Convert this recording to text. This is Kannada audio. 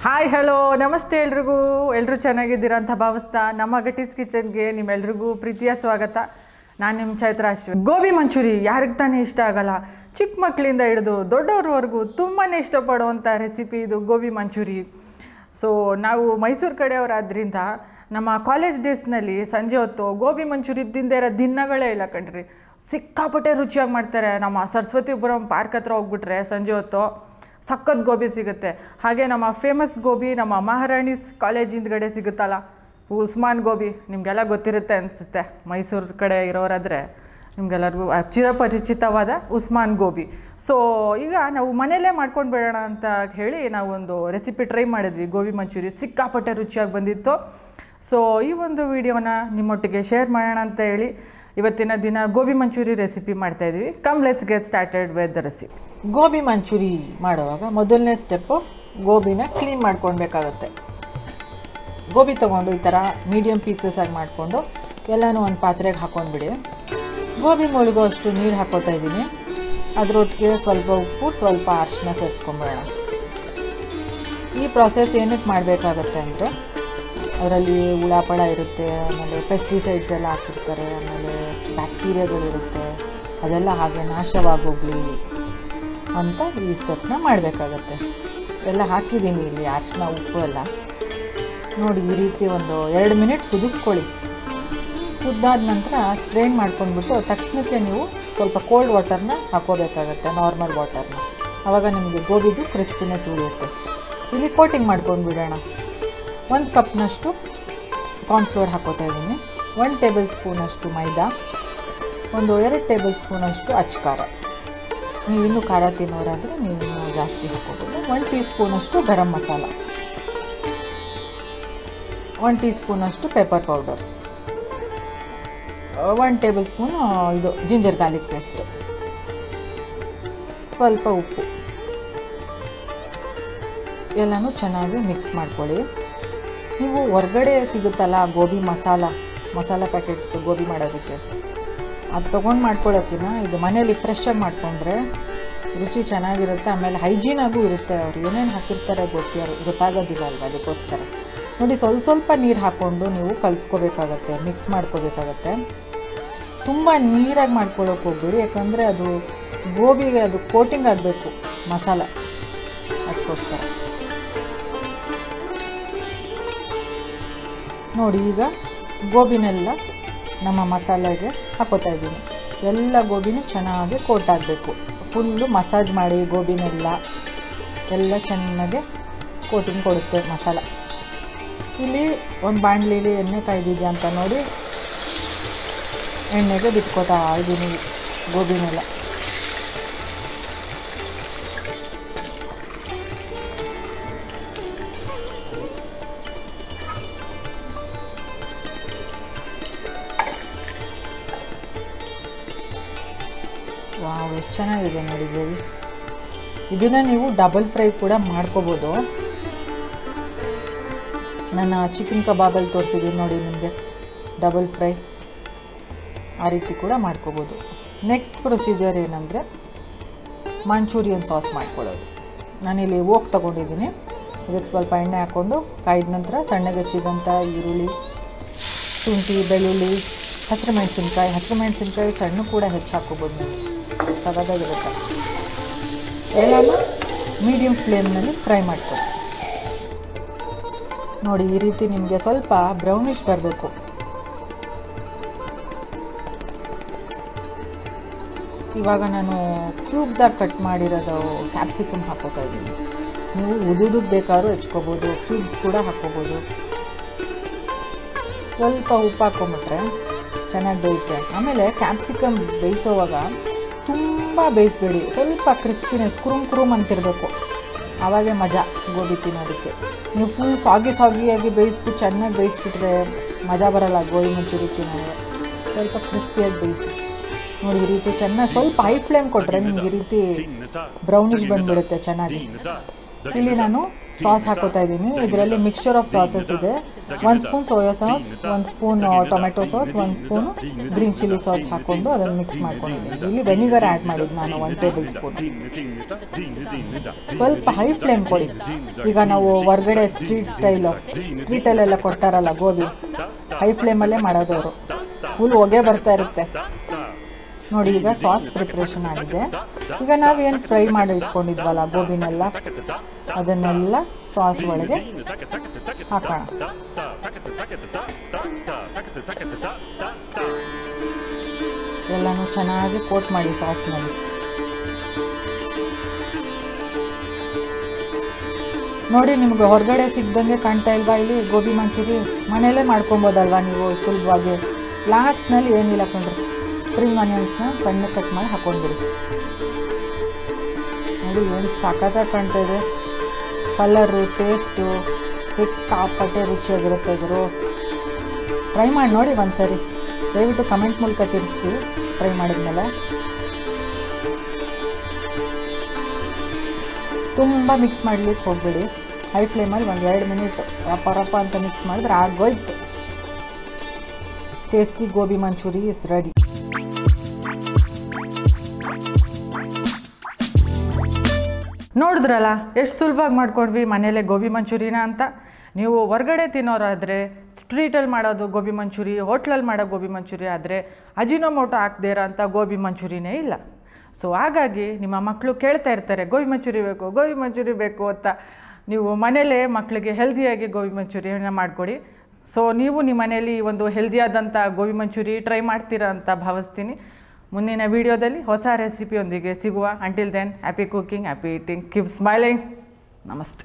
ಹಾಯ್ ಹಲೋ ನಮಸ್ತೆ ಎಲ್ಲರೂ ಚೆನ್ನಾಗಿದ್ದೀರಾ ಅಂತ ಭಾವಿಸ್ತಾ ನಮ್ಮ ಗಟೀಸ್ ಕಿಚನ್ಗೆ ನಿಮ್ಮೆಲ್ರಿಗೂ ಪ್ರೀತಿಯ ಸ್ವಾಗತ. ನಾನು ನಿಮ್ಮ ಚೈತ್ರ ಅಶ್ವಿನ್. ಗೋಬಿ ಮಂಚೂರಿ ಯಾರಿಗೆ ತಾನೇ ಇಷ್ಟ ಆಗಲ್ಲ? ಚಿಕ್ಕ ಮಕ್ಕಳಿಂದ ಹಿಡಿದು ದೊಡ್ಡವ್ರವರೆಗೂ ತುಂಬಾ ಇಷ್ಟಪಡುವಂಥ ರೆಸಿಪಿ ಇದು ಗೋಬಿ ಮಂಚೂರಿ. ಸೊ ನಾವು ಮೈಸೂರು ಕಡೆಯವರಾದ್ರಿಂದ ನಮ್ಮ ಕಾಲೇಜ್ ಡೇಸ್ನಲ್ಲಿ ಸಂಜೆ ಹೊತ್ತು ಗೋಬಿ ಮಂಚೂರಿ ತಿಂದೇ ಇರೋ ದಿನಗಳೇ ಇಲ್ಲ ಕಣ್ರಿ. ಸಿಕ್ಕಾಪಟ್ಟೆ ರುಚಿಯಾಗಿ ಮಾಡ್ತಾರೆ. ನಮ್ಮ ಸರಸ್ವತಿಪುರಂ ಪಾರ್ಕ್ ಹತ್ರ ಹೋಗ್ಬಿಟ್ರೆ ಸಂಜೆ ಹೊತ್ತು ಸಖತ್ ಗೋಬಿ ಸಿಗುತ್ತೆ. ಹಾಗೆ ನಮ್ಮ ಫೇಮಸ್ ಗೋಬಿ ನಮ್ಮ ಮಹಾರಾಣೀಸ್ ಕಾಲೇಜ್ ಹಿಂದ್ಗಡೆ ಸಿಗುತ್ತಲ್ಲ, ಉಸ್ಮಾನ್ ಗೋಬಿ, ನಿಮಗೆಲ್ಲ ಗೊತ್ತಿರುತ್ತೆ ಅನಿಸುತ್ತೆ. ಮೈಸೂರು ಕಡೆ ಇರೋರಾದರೆ ನಿಮಗೆಲ್ಲರಿಗೂ ಚಿರಪರಿಚಿತವಾದ ಉಸ್ಮಾನ್ ಗೋಬಿ. ಸೊ ಈಗ ನಾವು ಮನೆಯಲ್ಲೇ ಮಾಡ್ಕೊಂಡು ಬಿಡೋಣ ಅಂತ ಹೇಳಿ ನಾವು ಒಂದು ರೆಸಿಪಿ ಟ್ರೈ ಮಾಡಿದ್ವಿ. ಗೋಬಿ ಮಂಚೂರಿ ಸಿಕ್ಕಾಪಟ್ಟೆ ರುಚಿಯಾಗಿ ಬಂದಿತ್ತು. ಸೊ ಈ ಒಂದು ವಿಡಿಯೋನ ನಿಮ್ಮೊಟ್ಟಿಗೆ ಶೇರ್ ಮಾಡೋಣ ಅಂತ ಹೇಳಿ ಇವತ್ತಿನ ದಿನ ಗೋಬಿ ಮಂಚೂರಿ ರೆಸಿಪಿ ಮಾಡ್ತಾಯಿದ್ವಿ. Come let's get started with the recipe. Gobi manchurian ಮಾಡುವಾಗ ಮೊದಲನೇ ಸ್ಟೆಪ್ಪು ಗೋಬಿನ ಕ್ಲೀನ್ ಮಾಡ್ಕೊಳ್ಬೇಕಾಗತ್ತೆ. ಗೋಬಿ ತೊಗೊಂಡು ಈ ಥರ ಮೀಡಿಯಮ್ ಪೀಸಸ್ ಆಗಿ ಮಾಡಿಕೊಂಡು ಎಲ್ಲನೂ ಒಂದು ಪಾತ್ರೆಗೆ ಹಾಕ್ಕೊಂಡ್ಬಿಡಿ. ಗೋಬಿ ಮುಳುಗೋ ಅಷ್ಟು ನೀರು ಹಾಕೋತಾ ಇದ್ದೀನಿ. ಅದರೊಟ್ಟಿಗೆ ಸ್ವಲ್ಪ ಉಪ್ಪು, ಸ್ವಲ್ಪ ಅರಿಶಿನ ಸೇರಿಸ್ಕೊಂಬಿಡೋಣ. ಈ ಪ್ರಾಸೆಸ್ ಏನಕ್ಕೆ ಮಾಡಬೇಕಾಗತ್ತೆ ಅಂದರೆ ಅದರಲ್ಲಿ ಹುಳಪಳ ಇರುತ್ತೆ, ಆಮೇಲೆ ಪೆಸ್ಟಿಸೈಡ್ಸ್ ಎಲ್ಲ ಹಾಕಿರ್ತಾರೆ, ಆಮೇಲೆ ಬ್ಯಾಕ್ಟೀರಿಯಾಗಳಿರುತ್ತೆ, ಅದೆಲ್ಲ ಹಾಗೆ ನಾಶವಾಗೋಗ್ಲಿ ಅಂತ ಈ ಸ್ಟೆಪ್ನ ಮಾಡಬೇಕಾಗತ್ತೆ. ಎಲ್ಲ ಹಾಕಿದ್ದೀನಿ ಇಲ್ಲಿ ಅರಿಶಿನ ಉಪ್ಪು ಎಲ್ಲ. ನೋಡಿ ಈ ರೀತಿ ಒಂದು 2 ಮಿನಿಟ್ ಕುದಿಸ್ಕೊಳ್ಳಿ. ಕುದ್ದಾದ ನಂತರ ಸ್ಟ್ರೈನ್ ಮಾಡ್ಕೊಂಡ್ಬಿಟ್ಟು ತಕ್ಷಣಕ್ಕೆ ನೀವು ಸ್ವಲ್ಪ ಕೋಲ್ಡ್ ವಾಟರ್ನ ಹಾಕೋಬೇಕಾಗತ್ತೆ, ನಾರ್ಮಲ್ ವಾಟರ್ನ. ಆವಾಗ ನಿಮಗೆ ಗೋಬಿದು ಕ್ರಿಸ್ಪಿನೆಸ್ ಉಳಿಯುತ್ತೆ. ಇಲ್ಲಿ ಕೋಟಿಂಗ್ ಮಾಡ್ಕೊಂಡು ಬಿಡೋಣ. 1 ಕಪ್ನಷ್ಟು ಕಾರ್ನ್ಫ್ಲೋರ್ ಹಾಕೋತಾ ಇದ್ದೀನಿ. 1 ಟೇಬಲ್ ಸ್ಪೂನಷ್ಟು ಮೈದಾ, ಒಂದು 2 ಟೇಬಲ್ ಸ್ಪೂನಷ್ಟು ಅಚ್ಚ. ನೀವಿನ್ನೂ ಖಾರ ತಿನ್ನೋರಾದರೆ ನೀವು ಜಾಸ್ತಿ ಹಾಕೋಬೋದು. 1 ಟೀ ಸ್ಪೂನಷ್ಟು ಗರಂ ಮಸಾಲ, 1 ಟೀ ಸ್ಪೂನಷ್ಟು ಪೆಪ್ಪರ್ ಪೌಡರ್, 1 ಟೇಬಲ್ ಸ್ಪೂನು ಇದು ಜಿಂಜರ್ ಗಾರ್ಲಿಕ್ ಪೇಸ್ಟ್, ಸ್ವಲ್ಪ ಉಪ್ಪು, ಎಲ್ಲನೂ ಚೆನ್ನಾಗಿ ಮಿಕ್ಸ್ ಮಾಡ್ಕೊಳ್ಳಿ. ನೀವು ಹೊರಗಡೆ ಸಿಗುತ್ತಲ್ಲ ಗೋಬಿ ಮಸಾಲ ಪ್ಯಾಕೆಟ್ಸ್ ಗೋಬಿ ಮಾಡೋದಕ್ಕೆ, ಅದು ತೊಗೊಂಡು ಮಾಡ್ಕೊಳ್ಳೋಕ್ಕಿಂತ ಇದು ಮನೇಲಿ ಫ್ರೆಶ್ಶಾಗಿ ಮಾಡಿಕೊಂಡ್ರೆ ರುಚಿ ಚೆನ್ನಾಗಿರುತ್ತೆ. ಆಮೇಲೆ ಹೈಜೀನಾಗೂ ಇರುತ್ತೆ. ಅವ್ರು ಏನೇನು ಹಾಕಿರ್ತಾರೆ ಗೊತ್ತಾಗೋದಿಲ್ಲ ಅಲ್ವ, ಅದಕ್ಕೋಸ್ಕರ ನೋಡಿ ಸ್ವಲ್ಪ ನೀರು ಹಾಕ್ಕೊಂಡು ನೀವು ಕಲಿಸ್ಕೋಬೇಕಾಗತ್ತೆ, ಮಿಕ್ಸ್ ಮಾಡ್ಕೋಬೇಕಾಗತ್ತೆ. ತುಂಬ ನೀರಾಗಿ ಮಾಡ್ಕೊಳ್ಳೋಕೆ ಹೋಗ್ಬೇಡಿ, ಯಾಕಂದರೆ ಅದು ಗೋಬಿಗೆ ಅದು ಕೋಟಿಂಗ್ ಆಗಬೇಕು ಮಸಾಲ, ಅದಕ್ಕೋಸ್ಕರ. ನೋಡಿ ಈಗ ಗೋಬಿನೆಲ್ಲ ನಮ್ಮ ಮಸಾಲೆಗೆ ಹಾಕೋತಾ ಇದ್ದೀನಿ. ಎಲ್ಲ ಗೋಬಿನೂ ಚೆನ್ನಾಗಿ ಕೋಟ್ ಆಗಬೇಕು. ಫುಲ್ಲು ಮಸಾಜ್ ಮಾಡಿ ಗೋಬಿನೆಲ್ಲ ಎಲ್ಲ ಚೆನ್ನಾಗಿ ಕೋಟಿಂಗ್ ಕೊಡುತ್ತೆ ಮಸಾಲ. ಇಲ್ಲಿ ಒಂದು ಬಾಣಲಿಲಿ ಎಣ್ಣೆ ಕಾಯ್ದಿದೆಯಾ ಅಂತ ನೋಡಿ ಎಣ್ಣೆಗೆ ಬಿಟ್ಕೋತಾ ಇದ್ದೀನಿ ಗೋಬಿನೆಲ್ಲ. ವಾವ್, ಎಷ್ಟು ಚೆನ್ನಾಗಿದೆ ನೋಡಿ ಗೋಬಿ. ಇದನ್ನು ನೀವು ಡಬಲ್ ಫ್ರೈ ಕೂಡ ಮಾಡ್ಕೋಬೋದು. ನಾನು ಚಿಕನ್ ಕಬಾಬಲ್ಲಿ ತೋರಿಸಿದ್ದೀನಿ ನೋಡಿ ನಿಮಗೆ, ಡಬಲ್ ಫ್ರೈ ಆ ರೀತಿ ಕೂಡ ಮಾಡ್ಕೋಬೋದು. ನೆಕ್ಸ್ಟ್ ಪ್ರೊಸೀಜರ್ ಏನಂದರೆ ಮಂಚೂರಿಯನ್ ಸಾಸ್ ಮಾಡ್ಕೊಳ್ಳೋದು. ನಾನಿಲ್ಲಿ ಓಕ್ ತೊಗೊಂಡಿದ್ದೀನಿ. ಇದಕ್ಕೆ ಸ್ವಲ್ಪ ಎಣ್ಣೆ ಹಾಕ್ಕೊಂಡು ಕಾಯ್ದ ನಂತರ ಸಣ್ಣಗೆ ಹೆಚ್ಚಿದಂಥ ಈರುಳ್ಳಿ, ಶುಂಠಿ, ಬೆಳ್ಳುಳ್ಳಿ, ಹಸಿರುಮೆಣಸಿನ್ಕಾಯಿ ಸಣ್ಣ ಕೂಡ ಹೆಚ್ಚು ಹಾಕ್ಕೋಬೋದು. ನೀವು ಸಗದಾಗಿರುತ್ತೆ. ಎಲ್ಲನೂ ಮೀಡಿಯಮ್ ಫ್ಲೇಮ್ನಲ್ಲಿ ಫ್ರೈ ಮಾಡ್ಕೊಳ್ಳಿ. ನೋಡಿ ಈ ರೀತಿ ನಿಮಗೆ ಸ್ವಲ್ಪ ಬ್ರೌನಿಷ್ ಬರಬೇಕು. ಇವಾಗ ನಾನು ಕ್ಯೂಬ್ಸಾಗಿ ಕಟ್ ಮಾಡಿರೋದು ಕ್ಯಾಪ್ಸಿಕಮ್ ಹಾಕೋತಾ ಇದ್ದೀನಿ. ನೀವು ಉದುದಕ್ಕೆ ಬೇಕಾದ್ರೂ ಹೆಚ್ಕೋಬೋದು, ಕ್ಯೂಬ್ಸ್ ಕೂಡ ಹಾಕ್ಕೋಬೋದು. ಸ್ವಲ್ಪ ಉಪ್ಪು ಹಾಕ್ಕೊಂಬಿಟ್ರೆ ಚೆನ್ನಾಗಿ ಬೇಯುತ್ತೆ. ಆಮೇಲೆ ಕ್ಯಾಪ್ಸಿಕಮ್ ಬೇಯಿಸೋವಾಗ ತುಂಬ ಬೇಯಿಸಬೇಡಿ, ಸ್ವಲ್ಪ ಕ್ರಿಸ್ಪಿನೆಸ್ ಕುರುಮ್ ಅಂತಿರಬೇಕು. ಆವಾಗೇ ಮಜಾ ಗೋಬಿ ತಿನ್ನೋದಕ್ಕೆ. ನೀವು ಫುಲ್ ಸಾಗಿಯಾಗಿ ಬೇಯಿಸ್ಬಿಟ್ಟು ಚೆನ್ನಾಗಿ ಬೇಯಿಸ್ಬಿಟ್ರೆ ಮಜಾ ಬರೋಲ್ಲ ಗೋಬಿ ಮಂಚೂರಿ ತಿನ್ನೋದು. ಸ್ವಲ್ಪ ಕ್ರಿಸ್ಪಿಯಾಗಿ ಬೇಯಿಸಿ. ನೋಡಿ ಈ ರೀತಿ ಚೆನ್ನಾಗಿ ಸ್ವಲ್ಪ ಹೈ ಫ್ಲೇಮ್ ಕೊಟ್ಟರೆ ನಿಮ್ಗೆ ಈ ರೀತಿ ಬ್ರೌನಿಷ್ ಬಂದುಬಿಡುತ್ತೆ ಚೆನ್ನಾಗಿ. ಇಲ್ಲಿ ನಾನು ಸಾಸ್ ಹಾಕೋತಾ ಇದ್ದೀನಿ. ಇದರಲ್ಲಿ ಮಿಕ್ಸ್ಚರ್ ಆಫ್ ಸಾಸಸ್ ಇದೆ. 1 spoon soya sauce, 1 spoon tomato sauce, 1 spoon green chilli sauce ಹಾಕ್ಕೊಂಡು ಅದನ್ನು ಮಿಕ್ಸ್ ಮಾಡ್ಕೊಂಡಿದ್ದೀನಿ. ಇಲ್ಲಿ ವೆನಿಗರ್ ಆ್ಯಡ್ ಮಾಡಿದ್ದು ನಾನು 1 ಟೇಬಲ್ ಸ್ಪೂನ್. ಸ್ವಲ್ಪ ಹೈ ಫ್ಲೇಮ್ ಕೊಡಿ. ಈಗ ನಾವು ಹೊರಗಡೆ ಸ್ಟ್ರೀಟಲ್ಲೆಲ್ಲ ಕೊಡ್ತಾರಲ್ಲ ಗೋಬಿ, ಹೈ ಫ್ಲೇಮಲ್ಲೇ ಮಾಡೋದವರು. ಫುಲ್ ಹೊಗೆ ಬರ್ತಾ ಇರುತ್ತೆ ನೋಡಿ. ಈಗ ಸಾಸ್ ಪ್ರಿಪ್ರೇಷನ್ ಆಗಿದೆ. ಈಗ ನಾವೇನು ಫ್ರೈ ಮಾಡಿ ಇಟ್ಕೊಂಡಿದ್ವಲ್ಲ ಗೋಬಿನೆಲ್ಲ, ಅದನ್ನೆಲ್ಲ ಸಾಸ್ ಒಳಗೆ ಹಾಕೋಣ. ಎಲ್ಲನೂ ಚೆನ್ನಾಗಿ ಕೋಟ್ ಮಾಡಿ ಸಾಸ್ನಲ್ಲಿ. ನೋಡಿ, ನಿಮ್ಗೆ ಹೊರಗಡೆ ಸಿಗ್ದಂಗೆ ಕಾಣ್ತಾ ಇಲ್ವಾ? ಇಲ್ಲಿ ಗೋಬಿ ಮಂಚೂರಿ ಮನೆಯಲ್ಲೇ ಮಾಡ್ಕೊಬೋದಲ್ವಾ ನೀವು ಸುಲಭವಾಗಿ. ಲಾಸ್ಟ್ನಲ್ಲಿ ಏನಿಲ್ಲ ಕಣ್ರಿ, ಸ್ಪ್ರಿಂಗ್ ಆನಿಯನ್ಸ್ನ ಸಣ್ಣ ಕಟ್ ಮಾಡಿ ಹಾಕೊಂಡ್ಬಿಡಿ. ನೋಡಿ ಏನು ಸಖತ್ತಾಗಿ ಕಾಣ್ತಾ ಇದೆ. ಕಲರು, ಟೇಸ್ಟು ಸಿಕ್ಕಾಪಟ್ಟೆ ರುಚಿಯಾಗಿರುತ್ತೆ ಇವರು. ಟ್ರೈ ಮಾಡಿ ನೋಡಿ ಒಂದ್ಸರಿ, ದಯವಿಟ್ಟು ಕಮೆಂಟ್ ಮೂಲಕ ತಿಳಿಸ್ತೀವಿ ಟ್ರೈ ಮಾಡಿದ್ಮೇಲೆ. ತುಂಬ ಮಿಕ್ಸ್ ಮಾಡಲಿಕ್ಕೆ ಹೋಗ್ಬೇಡಿ. ಹೈ ಫ್ಲೇಮಲ್ಲಿ 1-2 ಮಿನಿಟ್ ರಪ್ಪ ಅಂತ ಮಿಕ್ಸ್ ಮಾಡಿದ್ರೆ ಆಗೋಯ್ತು. Tasty gobi manchurian is ready. ನೋಡಿದ್ರಲ್ಲ ಎಷ್ಟು ಸುಲಭವಾಗಿ ಮಾಡ್ಕೊಂಡ್ವಿ ಮನೇಲೆ ಗೋಬಿ ಮಂಚೂರಿನ ಅಂತ. ನೀವು ಹೊರಗಡೆ ತಿನ್ನೋರಾದರೆ ಸ್ಟ್ರೀಟಲ್ಲಿ ಮಾಡೋದು ಗೋಬಿ ಮಂಚೂರಿ, ಹೋಟ್ಲಲ್ಲಿ ಮಾಡೋ ಗೋಬಿ ಮಂಚೂರಿ ಆದರೆ ಅಜಿನೋಮೋಟೊ ಹಾಕ್ದೇ ಇರೋ ಅಂಥ ಗೋಬಿ ಮಂಚೂರಿನೇ ಇಲ್ಲ. ಸೊ ಹಾಗಾಗಿ ನಿಮ್ಮ ಮಕ್ಕಳು ಕೇಳ್ತಾ ಇರ್ತಾರೆ ಗೋಬಿ ಮಂಚೂರಿ ಬೇಕು ಅಂತ. ನೀವು ಮನೇಲೇ ಮಕ್ಕಳಿಗೆ ಹೆಲ್ದಿಯಾಗಿ ಗೋಬಿ ಮಂಚೂರಿಯನ್ನು ಮಾಡಿಕೊಡಿ. ಸೊ ನೀವು ನಿಮ್ಮ ಮನೆಯಲ್ಲಿ ಒಂದು ಹೆಲ್ದಿಯಾದಂಥ ಗೋಬಿ ಮಂಚೂರಿ ಟ್ರೈ ಮಾಡ್ತೀರಾ ಅಂತ ಭಾವಿಸ್ತೀನಿ. ಮುಂದಿನ ವಿಡಿಯೋದಲ್ಲಿ ಹೊಸ ರೆಸಿಪಿಯೊಂದಿಗೆ ಸಿಗುವ. Until then, happy cooking, happy eating, keep smiling. ನಮಸ್ತೆ.